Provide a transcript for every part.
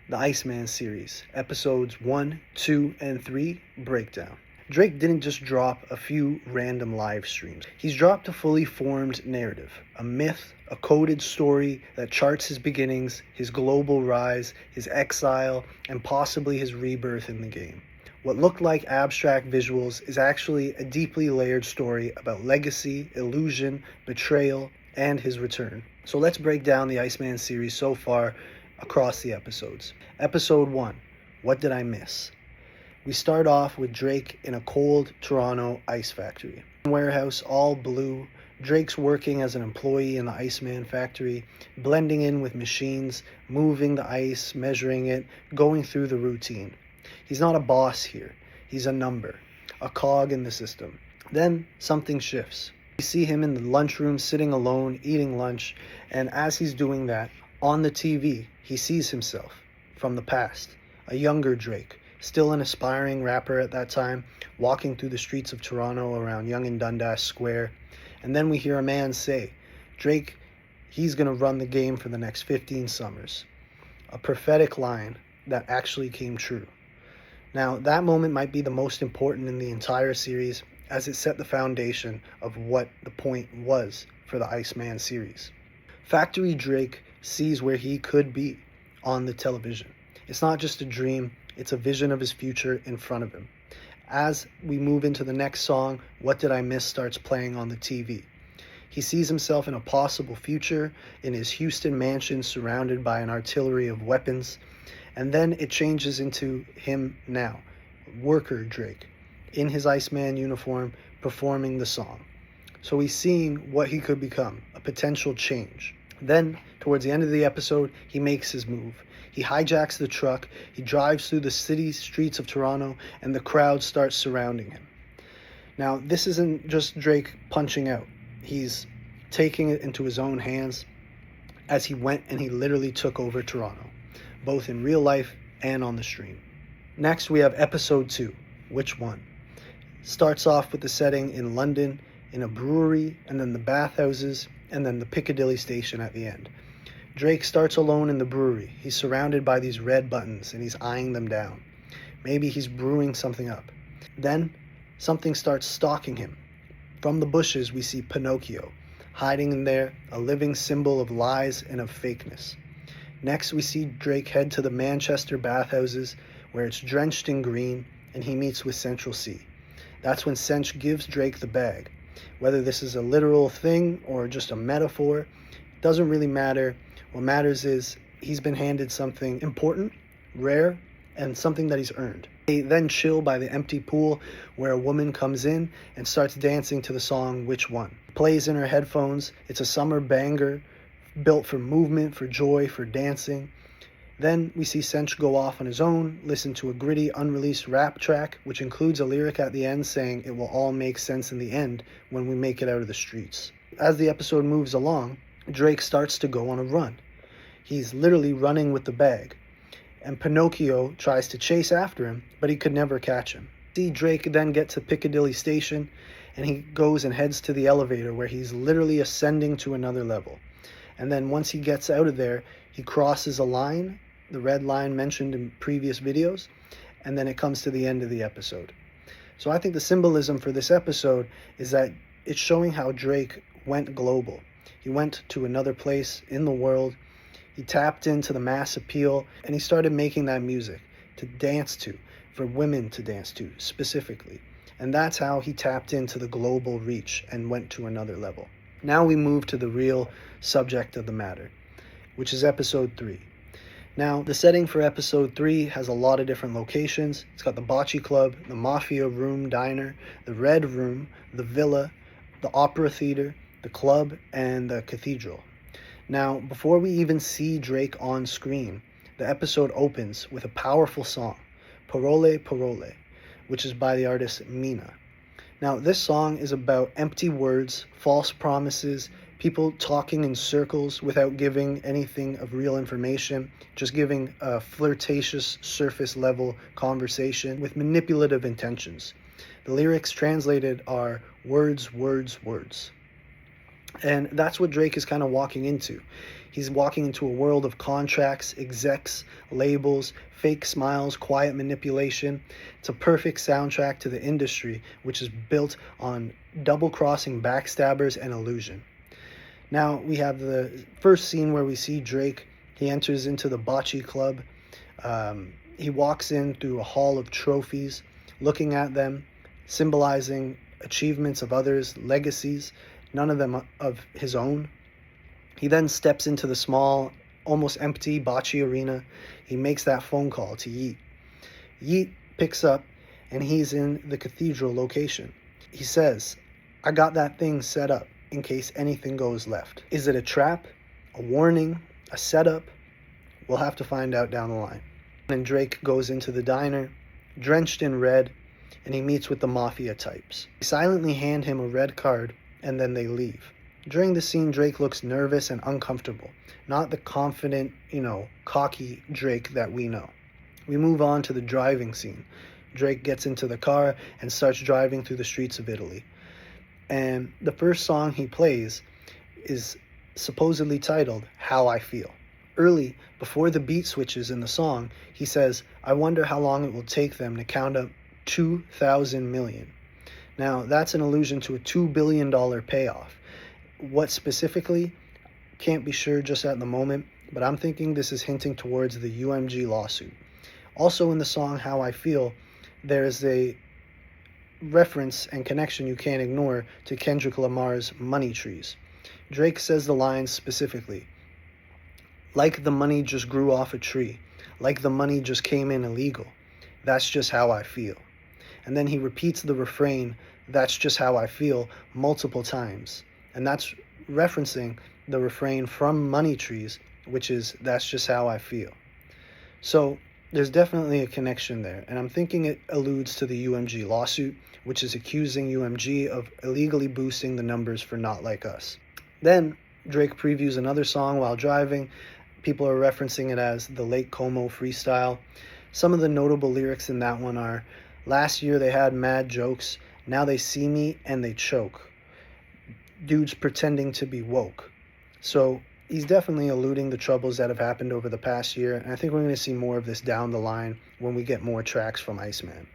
the ICEMAN series, episodes 1, 2, and 3, breakdown. Drake didn't just drop a few random live streams. He's dropped a fully formed narrative, a myth, a coded story that charts his beginnings, his global rise, his exile, and possibly his rebirth in the game. What looked like abstract visuals is actually a deeply layered story about legacy, illusion, betrayal, and his return. So let's break down the ICEMAN series so far across the episodes. Episode 1, What Did I Miss? We start off with Drake in a cold Toronto ice factory. Warehouse all blue. Drake's working as an employee in the ICEMAN factory, blending in with machines, moving the ice, measuring it, going through the routine. He's not a boss here. He's a number, a cog in the system. Then something shifts. We see him in the lunchroom sitting alone, eating lunch, and as he's doing that, on the TV, he sees himself from the past, a younger Drake, still an aspiring rapper at that time, walking through the streets of Toronto around Yonge and Dundas Square. And then we hear a man say, Drake, he's going to run the game for the next 15 summers. A prophetic line that actually came true. Now, that moment might be the most important in the entire series, as it set the foundation of what the point was for the ICEMAN series. Factory Drake sees where he could be on the television. It's not just a dream, it's a vision of his future in front of him. As we move into the next song, What Did I Miss starts playing on the TV. He sees himself in a possible future in his Houston mansion surrounded by an artillery of weapons. And then it changes into him now, worker Drake, in his ICEMAN uniform, performing the song. So he's seeing what he could become, a potential change. Then, towards the end of the episode, he makes his move. He hijacks the truck, he drives through the city streets of Toronto, and the crowd starts surrounding him. Now, this isn't just Drake punching out. He's taking it into his own hands as he went and he literally took over Toronto, both in real life and on the stream. Next, we have episode 2, Which One? Starts off with the setting in London, in a brewery, and then the bathhouses, and then the Piccadilly station at the end. Drake starts alone in the brewery. He's surrounded by these red buttons and he's eyeing them down. Maybe he's brewing something up. Then something starts stalking him. From the bushes we see Pinocchio, hiding in there, a living symbol of lies and of fakeness. Next we see Drake head to the Manchester bathhouses where it's drenched in green and he meets with Central C. That's when Central gives Drake the bag. Whether this is a literal thing or just a metaphor, doesn't really matter. What matters is he's been handed something important, rare, and something that he's earned. They then chill by the empty pool where a woman comes in and starts dancing to the song Which One? Plays in her headphones. It's a summer banger built for movement, for joy, for dancing. Then we see Sench go off on his own, listen to a gritty, unreleased rap track, which includes a lyric at the end saying it will all make sense in the end when we make it out of the streets. As the episode moves along, Drake starts to go on a run. He's literally running with the bag. And Pinocchio tries to chase after him, but he could never catch him. See Drake then get to Piccadilly station, and he goes and heads to the elevator where he's literally ascending to another level. And then once he gets out of there, he crosses a line, the red line mentioned in previous videos, and then it comes to the end of the episode. So I think the symbolism for this episode is that it's showing how Drake went global. He went to another place in the world. He tapped into the mass appeal, and he started making that music to dance to, for women to dance to specifically. And that's how he tapped into the global reach and went to another level. Now we move to the real subject of the matter, which is episode 3. Now, the setting for episode 3 has a lot of different locations. It's got the bocce club, the mafia room diner, the red room, the villa, the opera theater, the club, and the cathedral. Now, before we even see Drake on screen, the episode opens with a powerful song, Parole Parole, which is by the artist Mina. Now, this song is about empty words, false promises, people talking in circles without giving anything of real information, just giving a flirtatious surface-level conversation with manipulative intentions. The lyrics translated are words, words, words. And that's what Drake is kind of walking into. He's walking into a world of contracts, execs, labels, fake smiles, quiet manipulation. It's a perfect soundtrack to the industry, which is built on double-crossing backstabbers and illusion. Now we have the first scene where we see Drake. He enters into the bocce club. He walks in through a hall of trophies, looking at them, symbolizing achievements of others, legacies, none of them of his own. He then steps into the small, almost empty bocce arena. He makes that phone call to Yeat. Yeat picks up, and he's in the cathedral location. He says, "I got that thing set up in case anything goes left." Is it a trap, a warning, a setup? We'll have to find out down the line. And Drake goes into the diner, drenched in red, and he meets with the mafia types. They silently hand him a red card, and then they leave. During the scene, Drake looks nervous and uncomfortable, not the confident, cocky Drake that we know. We move on to the driving scene. Drake gets into the car and starts driving through the streets of Italy. And the first song he plays is supposedly titled "How I Feel." Early, before the beat switches in the song, he says, "I wonder how long it will take them to count up 2,000 million. Now, that's an allusion to a $2 billion payoff. What specifically? Can't be sure just at the moment, but I'm thinking this is hinting towards the UMG lawsuit. Also in the song "How I Feel," there is a reference and connection you can't ignore to Kendrick Lamar's Money Trees. Drake says the lines specifically, "Like the money just grew off a tree, like the money just came in illegal. That's just how I feel." And then he repeats the refrain, "That's just how I feel," multiple times. And that's referencing the refrain from Money Trees, which is "That's just how I feel." So there's definitely a connection there. And I'm thinking it alludes to the UMG lawsuit, which is accusing UMG of illegally boosting the numbers for Not Like Us. Then Drake previews another song while driving. People are referencing it as the Lake Como freestyle. Some of the notable lyrics in that one are, "Last year they had mad jokes, now they see me and they choke. Dudes pretending to be woke." So he's definitely alluding to troubles that have happened over the past year, and I think we're going to see more of this down the line when we get more tracks from ICEMAN.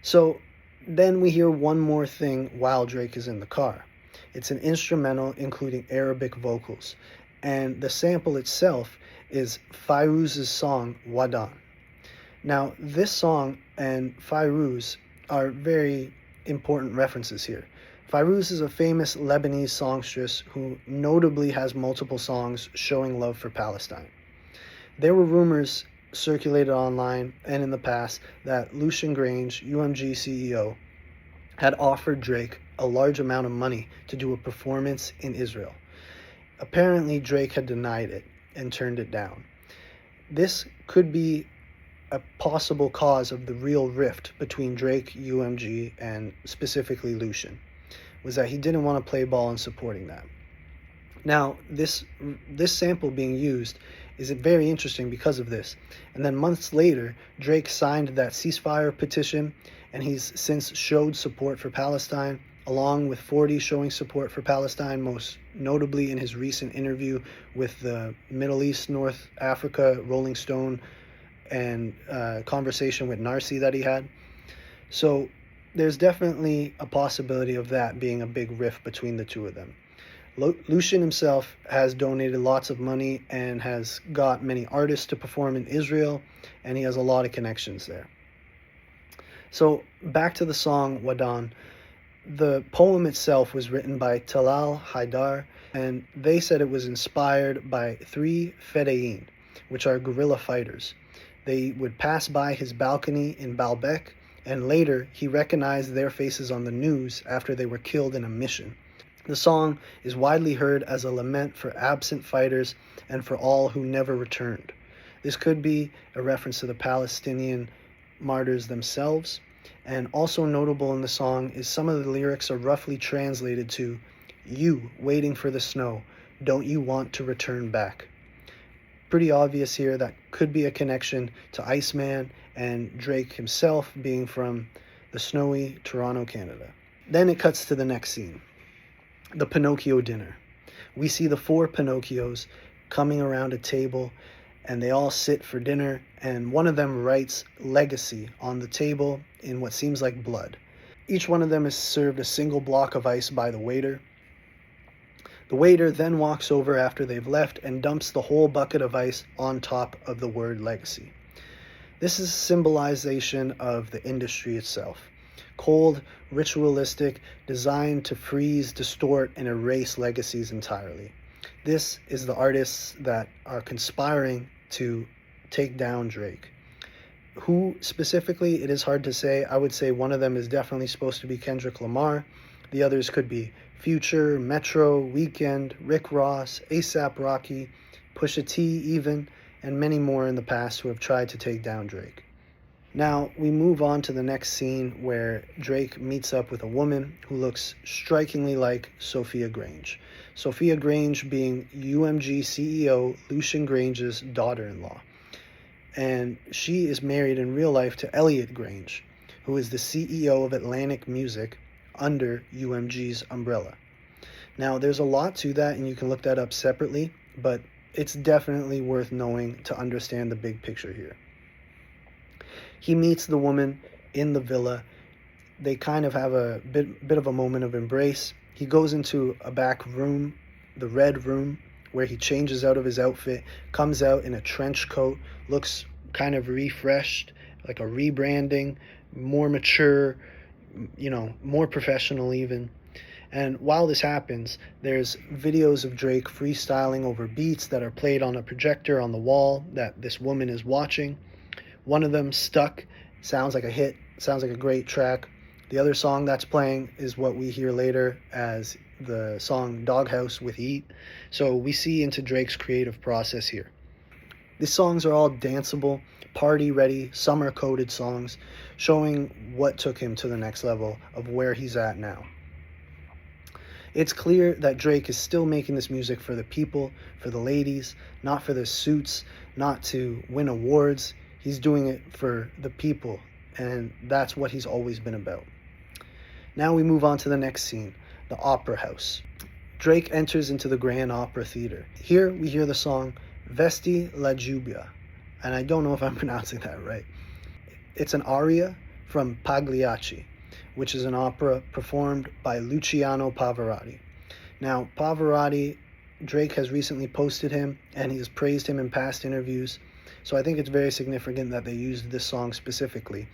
So then we hear one more thing while Drake is in the car. It's an instrumental including Arabic vocals, and the sample itself is Fairuz's song Wahdon. Now, this song and Fairuz are very important references here. Fairuz is a famous Lebanese songstress who notably has multiple songs showing love for Palestine. There were rumors circulated online and in the past that Lucian Grange, UMG CEO, had offered Drake a large amount of money to do a performance in Israel. Apparently, Drake had denied it and turned it down. This could be a possible cause of the real rift between Drake, UMG, and specifically Lucian, was that he didn't want to play ball in supporting that. Now, this sample being used is very interesting because of this. And then months later, Drake signed that ceasefire petition, and he's since showed support for Palestine, along with 40 showing support for Palestine, most notably in his recent interview with the Middle East, North Africa, Rolling Stone, and conversation with Narcy that he had. So there's definitely a possibility of that being a big rift between the two of them. Lucian himself has donated lots of money and has got many artists to perform in Israel, and he has a lot of connections there. So back to the song Wahdon. The poem itself was written by Talal Haidar, and they said it was inspired by 3 Fedayeen, which are guerrilla fighters. They would pass by his balcony in Baalbek, and later he recognized their faces on the news after they were killed in a mission. The song is widely heard as a lament for absent fighters and for all who never returned. This could be a reference to the Palestinian martyrs themselves, and also notable in the song is some of the lyrics are roughly translated to, "You waiting for the snow, don't you want to return back?" Pretty obvious here that could be a connection to ICEMAN and Drake himself being from the snowy Toronto, Canada. Then it cuts to the next scene. the Pinocchio dinner. We see the 4 Pinocchios coming around a table, and they all sit for dinner, and one of them writes legacy on the table in what seems like blood. Each one of them is served a single block of ice by the waiter. The waiter then walks over after they've left and dumps the whole bucket of ice on top of the word legacy. This is a symbolization of the industry itself. Cold, ritualistic, designed to freeze, distort, and erase legacies entirely. This is the artists that are conspiring to take down Drake. Who specifically, it is hard to say. I would say one of them is definitely supposed to be Kendrick Lamar. The others could be Future, Metro, Weeknd, Rick Ross, A$AP Rocky, Pusha T even, and many more in the past who have tried to take down Drake. Now, we move on to the next scene where Drake meets up with a woman who looks strikingly like Sophia Grange. Sophia Grange being UMG CEO Lucian Grange's daughter-in-law. And she is married in real life to Elliot Grange, who is the CEO of Atlantic Music under UMG's umbrella. Now, there's a lot to that, and you can look that up separately, but it's definitely worth knowing to understand the big picture here. He meets the woman in the villa. They kind of have a bit of a moment of embrace. He goes into a back room, the red room, where he changes out of his outfit, comes out in a trench coat, looks kind of refreshed, like a rebranding, more mature, more professional even. And while this happens, there's videos of Drake freestyling over beats that are played on a projector on the wall that this woman is watching. One of them, Stuck, sounds like a hit, sounds like a great track. The other song that's playing is what we hear later as the song Doghouse with Yeat. So we see into Drake's creative process here. These songs are all danceable, party-ready, summer-coded songs, showing what took him to the next level of where he's at now. It's clear that Drake is still making this music for the people, for the ladies, not for the suits, not to win awards. He's doing it for the people, and that's what he's always been about. Now we move on to the next scene, the Opera House. Drake enters into the Grand Opera Theater. Here we hear the song Vesti la Giubia, and I don't know if I'm pronouncing that right. It's an aria from Pagliacci, which is an opera performed by Luciano Pavarotti. Now, Pavarotti, Drake has recently posted him, and he has praised him in past interviews, so I think it's very significant that they used this song specifically.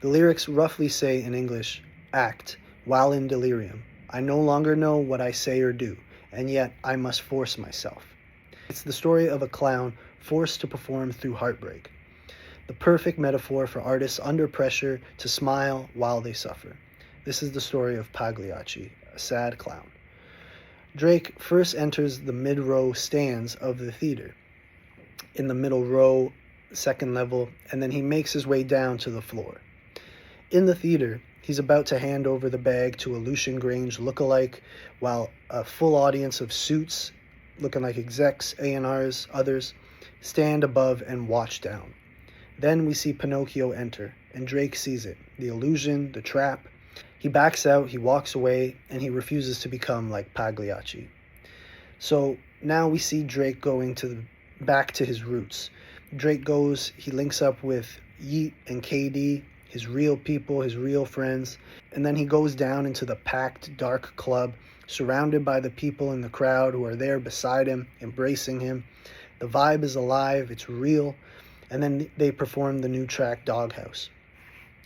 The lyrics roughly say in English, "Act, while in delirium. I no longer know what I say or do, and yet I must force myself." It's the story of a clown forced to perform through heartbreak. The perfect metaphor for artists under pressure to smile while they suffer. This is the story of Pagliacci, a sad clown. Drake first enters the mid-row stands of the theater, in the middle row, second level, and then he makes his way down to the floor. In the theater, he's about to hand over the bag to a Lucian Grange lookalike, while a full audience of suits, looking like execs, A&Rs, others, stand above and watch down. Then we see Pinocchio enter, and Drake sees it, the illusion, the trap. He backs out, he walks away, and he refuses to become like Pagliacci. So now we see Drake going back to his roots. Drake goes, he links up with Yeat and KD, his real people, his real friends, and then he goes down into the packed, dark club, surrounded by the people in the crowd who are there beside him, embracing him. The vibe is alive, it's real, and then they perform the new track, Doghouse.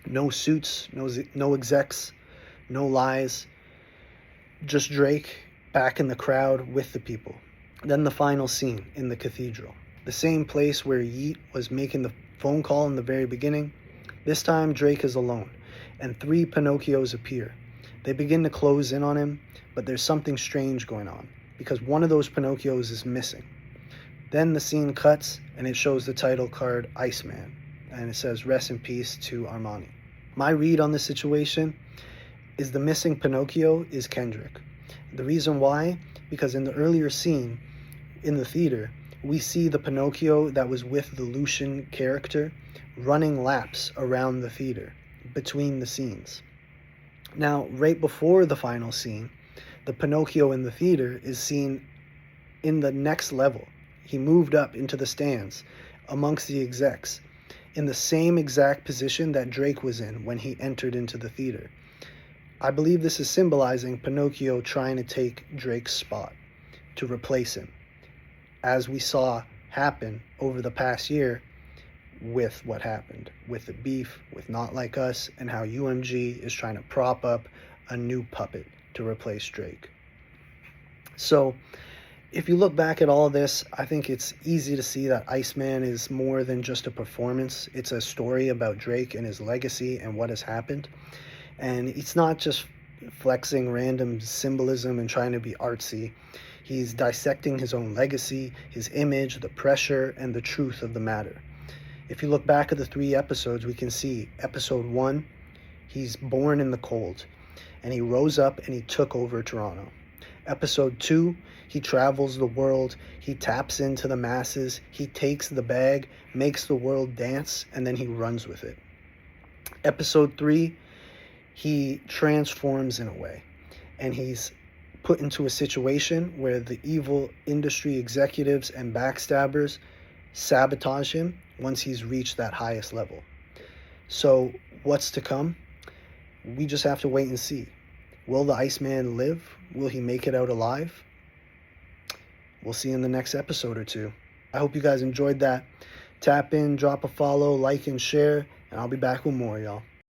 No suits, no execs, no lies, just Drake back in the crowd with the people. Then the final scene in the cathedral, the same place where Yeat was making the phone call in the very beginning. This time Drake is alone, and 3 Pinocchios appear. They begin to close in on him, but there's something strange going on, because one of those Pinocchios is missing. Then the scene cuts, and it shows the title card, ICEMAN, and it says, "Rest in peace to Armani." My read on this situation is the missing Pinocchio is Kendrick. The reason why, because in the earlier scene in the theater, we see the Pinocchio that was with the Lucian character running laps around the theater between the scenes. Now, right before the final scene, The Pinocchio in the theater is seen in the next level. He moved up into the stands amongst the execs in the same exact position that Drake was in when he entered into the theater. I believe this is symbolizing Pinocchio trying to take Drake's spot, to replace him, as we saw happen over the past year with what happened with the beef with Not Like Us, and how UMG is trying to prop up a new puppet to replace Drake. So if you look back at all of this, I think it's easy to see that ICEMAN is more than just a performance. It's a story about Drake and his legacy and what has happened. And it's not just flexing random symbolism and trying to be artsy. He's dissecting his own legacy, his image, the pressure, and the truth of the matter. If you look back at the 3 episodes, we can see episode 1, he's born in the cold, and he rose up and he took over Toronto. Episode 2, he travels the world, he taps into the masses, he takes the bag, makes the world dance, and then he runs with it. Episode 3, he transforms in a way, and he's put into a situation where the evil industry executives and backstabbers sabotage him once he's reached that highest level. So what's to come? We just have to wait and see. Will the Iceman live? Will he make it out alive? We'll see in the next episode or 2. I hope you guys enjoyed that. Tap in, drop a follow, like, and share, and I'll be back with more, y'all.